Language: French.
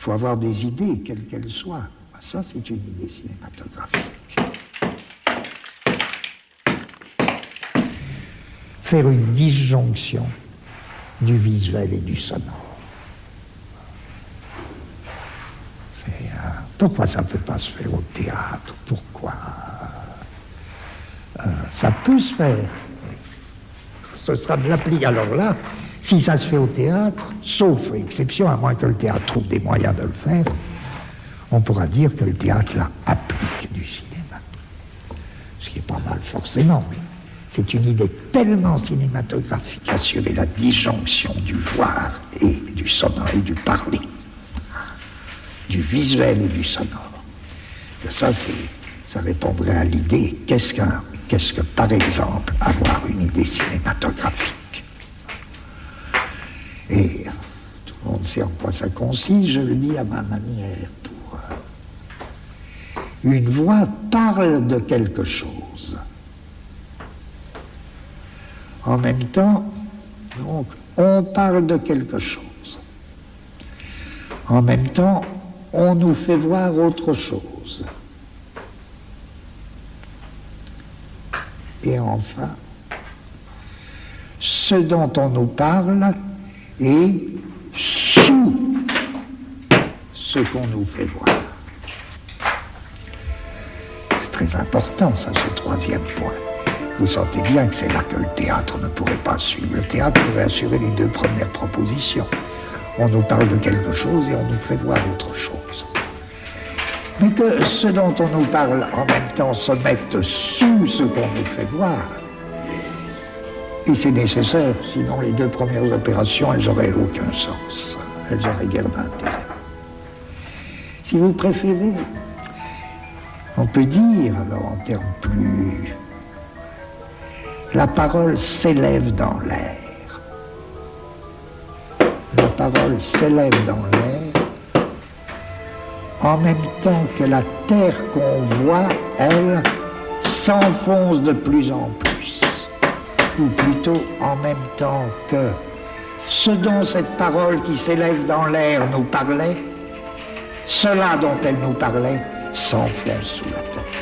Il faut avoir des idées, quelles qu'elles soient. Ça, c'est une idée cinématographique. Faire une disjonction du visuel et du sonore. Pourquoi ça ne peut pas se faire au théâtre? Pourquoi ça peut se faire. Ce sera de l'appli. Alors là, si ça se fait au théâtre, sauf exception, à moins que le théâtre trouve des moyens de le faire, on pourra dire que le théâtre là applique du cinéma. Ce qui est pas mal forcément, mais c'est une idée tellement cinématographique, assurer la disjonction du voir et du sonore et du parler, du visuel et du sonore. Que ça répondrait à l'idée, qu'est-ce que, par exemple, avoir une idée cinématographique? Et tout le monde sait en quoi ça consiste, je le dis à ma manière. Une voix parle de quelque chose. En même temps, donc, on parle de quelque chose. En même temps, on nous fait voir autre chose. Et enfin, ce dont on nous parle est sous ce qu'on nous fait voir. C'est très important, ça, ce troisième point. Vous sentez bien que c'est là que le théâtre ne pourrait pas suivre. Le théâtre pourrait assurer les deux premières propositions. On nous parle de quelque chose et on nous fait voir autre chose. Mais que ce dont on nous parle en même temps se mette sous ce qu'on nous fait voir, et c'est nécessaire, sinon les deux premières opérations, elles n'auraient aucun sens. Elles n'auraient guère d'intérêt. Si vous préférez, on peut dire, alors en termes plus... La parole s'élève dans l'air. La parole s'élève dans l'air en même temps que la terre qu'on voit, elle, s'enfonce de plus en plus. Ou plutôt en même temps que ce dont cette parole qui s'élève dans l'air nous parlait, cela dont elle nous parlait s'enfonce sous la terre.